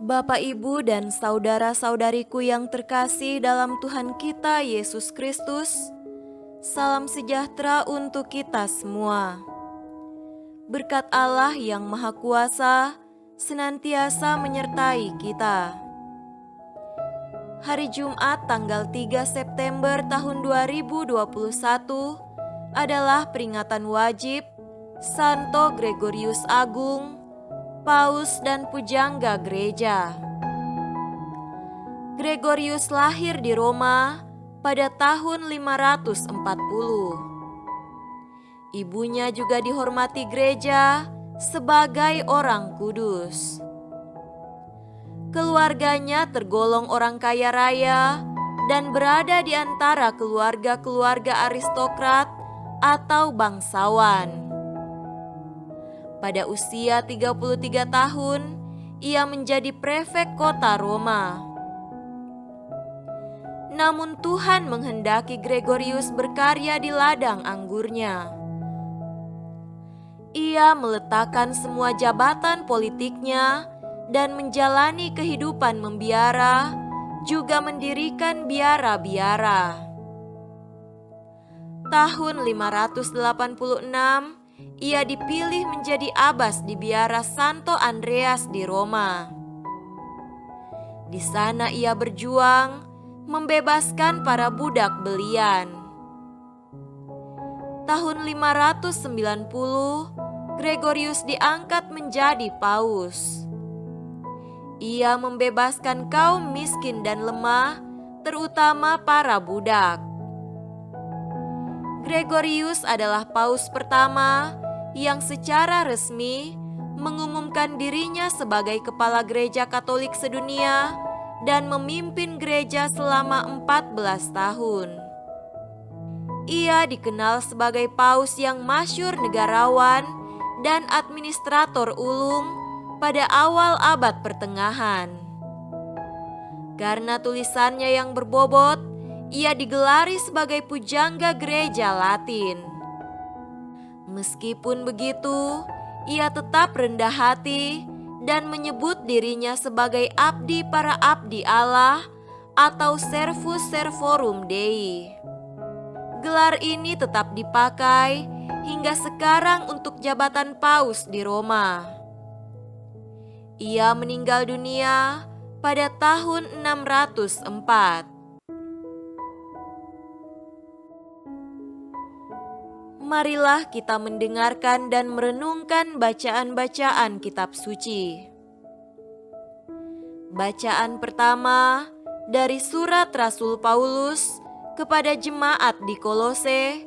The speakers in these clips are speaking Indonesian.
Bapak, Ibu, dan saudara-saudariku yang terkasih dalam Tuhan kita Yesus Kristus, salam sejahtera untuk kita semua. Berkat Allah yang Maha Kuasa senantiasa menyertai kita. Hari Jumat tanggal 3 September tahun 2021 adalah peringatan wajib Santo Gregorius Agung, Paus dan Pujangga Gereja. Gregorius lahir di Roma pada tahun 540. Ibunya juga dihormati gereja sebagai orang kudus. Keluarganya tergolong orang kaya raya dan berada di antara keluarga-keluarga aristokrat atau bangsawan. Pada usia 33 tahun, ia menjadi prefek kota Roma. Namun Tuhan menghendaki Gregorius berkarya di ladang anggurnya. Ia meletakkan semua jabatan politiknya dan menjalani kehidupan membiara, juga mendirikan biara-biara. Tahun 586, ia dipilih menjadi abbas di biara Santo Andreas di Roma. Di sana ia berjuang membebaskan para budak belian. Tahun 590, Gregorius diangkat menjadi paus. Ia membebaskan kaum miskin dan lemah, terutama para budak. Gregorius adalah paus pertama yang secara resmi mengumumkan dirinya sebagai kepala gereja Katolik sedunia dan memimpin gereja selama 14 tahun. Ia dikenal sebagai paus yang masyhur negarawan dan administrator ulung pada awal abad pertengahan. Karena tulisannya yang berbobot, ia digelari sebagai pujangga gereja Latin. Meskipun begitu, ia tetap rendah hati dan menyebut dirinya sebagai abdi para abdi Allah atau servus servorum Dei. Gelar ini tetap dipakai hingga sekarang untuk jabatan paus di Roma. Ia meninggal dunia pada tahun 604. Marilah kita mendengarkan dan merenungkan bacaan-bacaan kitab suci. Bacaan pertama dari surat Rasul Paulus kepada jemaat di Kolose,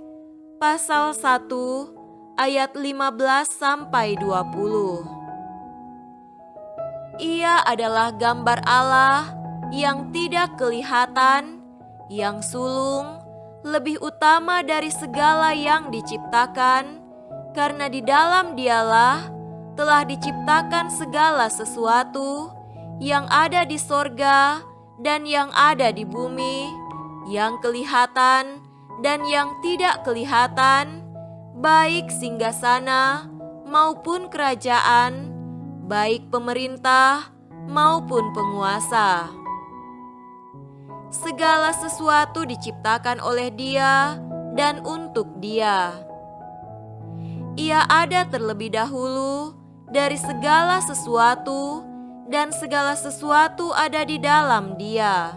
pasal 1 ayat 15 sampai 20. Ia adalah gambar Allah yang tidak kelihatan, yang sulung, lebih utama dari segala yang diciptakan, karena di dalam Dialah telah diciptakan segala sesuatu yang ada di sorga dan yang ada di bumi, yang kelihatan dan yang tidak kelihatan, baik singgasana maupun kerajaan, baik pemerintah maupun penguasa. Segala sesuatu diciptakan oleh Dia dan untuk Dia. Ia ada terlebih dahulu dari segala sesuatu, dan segala sesuatu ada di dalam Dia.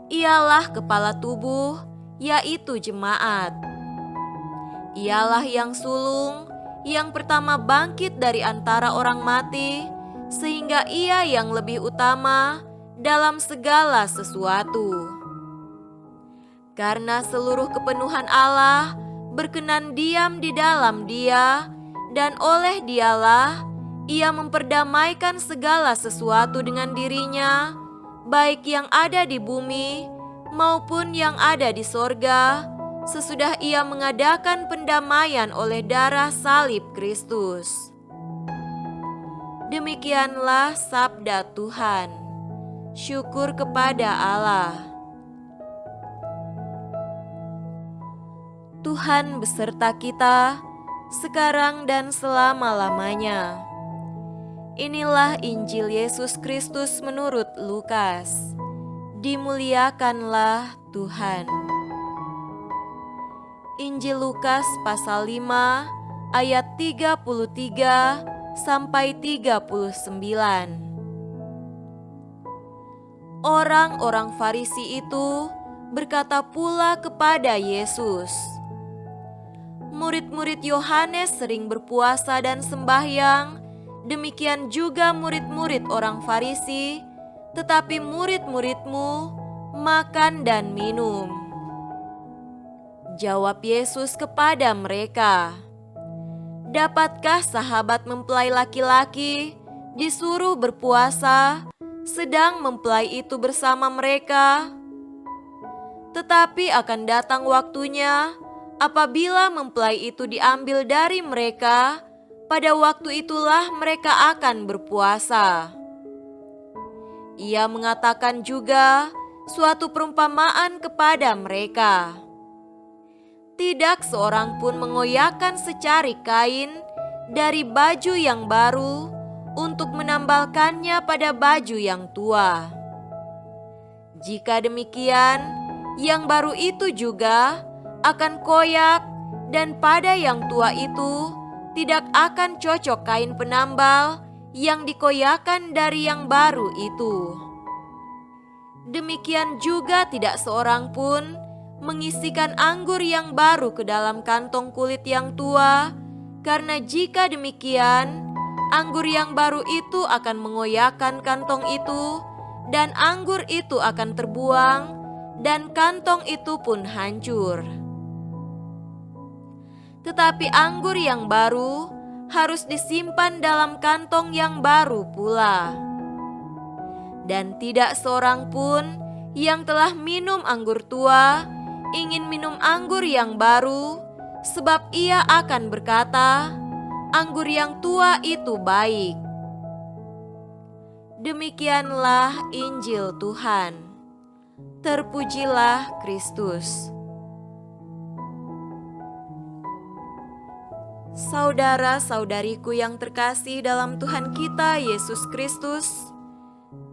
Ialah kepala tubuh, yaitu jemaat. Ialah yang sulung, yang pertama bangkit dari antara orang mati, sehingga Ia yang lebih utama dalam segala sesuatu. Karena seluruh kepenuhan Allah berkenan diam di dalam Dia, dan oleh Dialah Ia memperdamaikan segala sesuatu dengan dirinya, baik yang ada di bumi maupun yang ada di sorga, sesudah Ia mengadakan pendamaian oleh darah salib Kristus. Demikianlah sabda Tuhan. Syukur kepada Allah. Tuhan beserta kita sekarang dan selama-lamanya. Inilah Injil Yesus Kristus menurut Lukas. Dimuliakanlah Tuhan. Injil Lukas pasal 5 ayat 33 sampai 39. Orang-orang Farisi itu berkata pula kepada Yesus, "Murid-murid Yohanes sering berpuasa dan sembahyang, demikian juga murid-murid orang Farisi, tetapi murid-muridmu makan dan minum." Jawab Yesus kepada mereka, "Dapatkah sahabat mempelai laki-laki disuruh berpuasa, sedang mempelai itu bersama mereka? Tetapi akan datang waktunya apabila mempelai itu diambil dari mereka, pada waktu itulah mereka akan berpuasa." Ia mengatakan juga suatu perumpamaan kepada mereka. Tidak seorang pun mengoyakkan secari kain dari baju yang baru untuk menambalkannya pada baju yang tua. Jika demikian, yang baru itu juga akan koyak, dan pada yang tua itu tidak akan cocok kain penambal yang dikoyakan dari yang baru itu. Demikian juga tidak seorang pun mengisikan anggur yang baru ke dalam kantong kulit yang tua, karena jika demikian, anggur yang baru itu akan mengoyakkan kantong itu, dan anggur itu akan terbuang, dan kantong itu pun hancur. Tetapi anggur yang baru harus disimpan dalam kantong yang baru pula. Dan tidak seorang pun yang telah minum anggur tua ingin minum anggur yang baru, sebab ia akan berkata, anggur yang tua itu baik. Demikianlah Injil Tuhan. Terpujilah Kristus. Saudara-saudariku yang terkasih dalam Tuhan kita Yesus Kristus,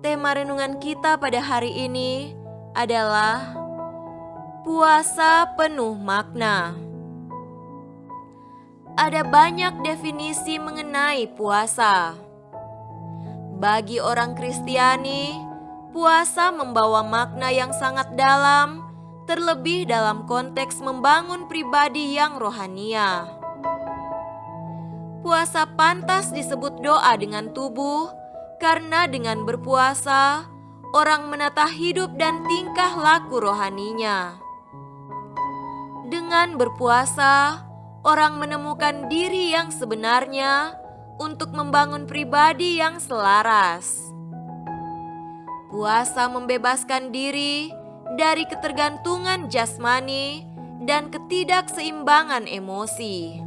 tema renungan kita pada hari ini adalah puasa penuh makna. Ada banyak definisi mengenai puasa. Bagi orang Kristiani, puasa membawa makna yang sangat dalam, terlebih dalam konteks membangun pribadi yang rohania. Puasa pantas disebut doa dengan tubuh, karena dengan berpuasa, orang menata hidup dan tingkah laku rohaninya. Dengan berpuasa, orang menemukan diri yang sebenarnya untuk membangun pribadi yang selaras. Puasa membebaskan diri dari ketergantungan jasmani dan ketidakseimbangan emosi.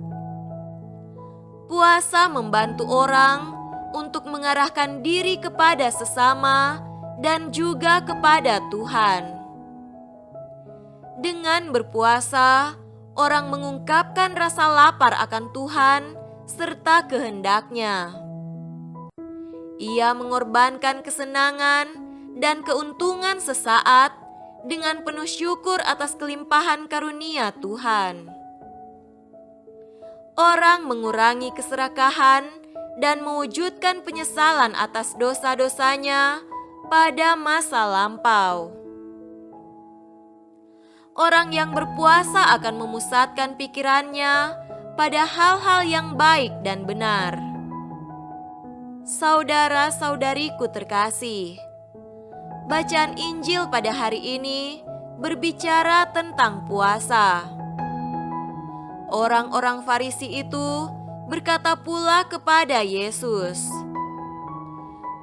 Puasa membantu orang untuk mengarahkan diri kepada sesama dan juga kepada Tuhan. Dengan berpuasa, orang mengungkapkan rasa lapar akan Tuhan serta kehendak-Nya. Ia mengorbankan kesenangan dan keuntungan sesaat dengan penuh syukur atas kelimpahan karunia Tuhan. Orang mengurangi keserakahan dan mewujudkan penyesalan atas dosa-dosanya pada masa lampau. Orang yang berpuasa akan memusatkan pikirannya pada hal-hal yang baik dan benar. Saudara-saudariku terkasih, bacaan Injil pada hari ini berbicara tentang puasa. Orang-orang Farisi itu berkata pula kepada Yesus,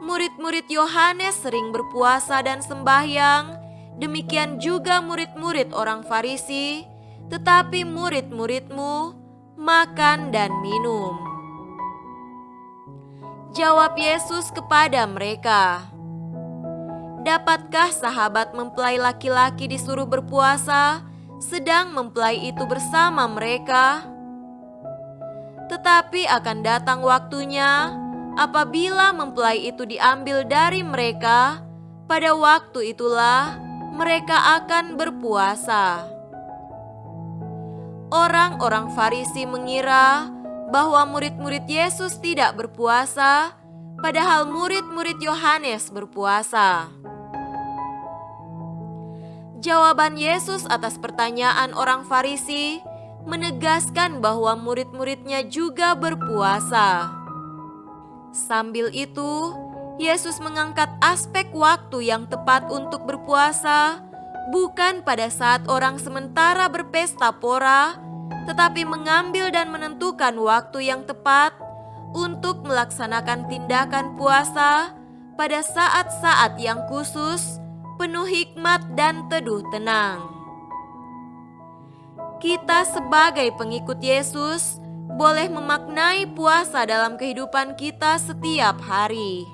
"Murid-murid Yohanes sering berpuasa dan sembahyang, demikian juga murid-murid orang Farisi, tetapi murid-muridmu makan dan minum." Jawab Yesus kepada mereka, "Dapatkah sahabat mempelai laki-laki disuruh berpuasa, sedang mempelai itu bersama mereka? Tetapi akan datang waktunya Apabila mempelai itu diambil dari mereka, pada waktu itulah mereka akan berpuasa. Orang-orang Farisi mengira bahwa murid-murid Yesus tidak berpuasa, padahal murid-murid Yohanes berpuasa. Jawaban Yesus atas pertanyaan orang Farisi menegaskan bahwa murid-muridnya juga berpuasa. Sambil itu, Yesus mengangkat aspek waktu yang tepat untuk berpuasa, bukan pada saat orang sementara berpesta pora, tetapi mengambil dan menentukan waktu yang tepat untuk melaksanakan tindakan puasa pada saat-saat yang khusus, penuh hikmat dan teduh tenang. Kita sebagai pengikut Yesus boleh memaknai puasa dalam kehidupan kita setiap hari.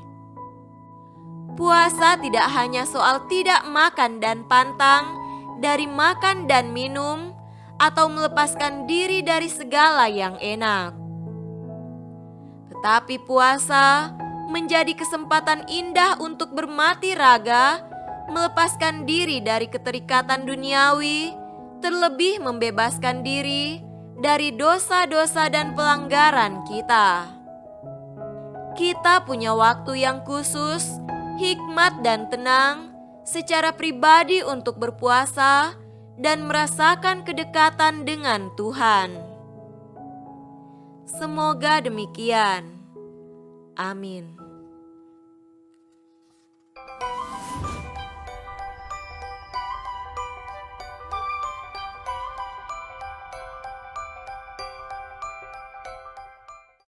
Puasa tidak hanya soal tidak makan dan pantang dari makan dan minum, atau melepaskan diri dari segala yang enak. Tetapi puasa menjadi kesempatan indah untuk bermati raga, melepaskan diri dari keterikatan duniawi, terlebih membebaskan diri dari dosa-dosa dan pelanggaran kita. Kita punya waktu yang khusus, hikmat dan tenang secara pribadi untuk berpuasa dan merasakan kedekatan dengan Tuhan. Semoga demikian. Amin.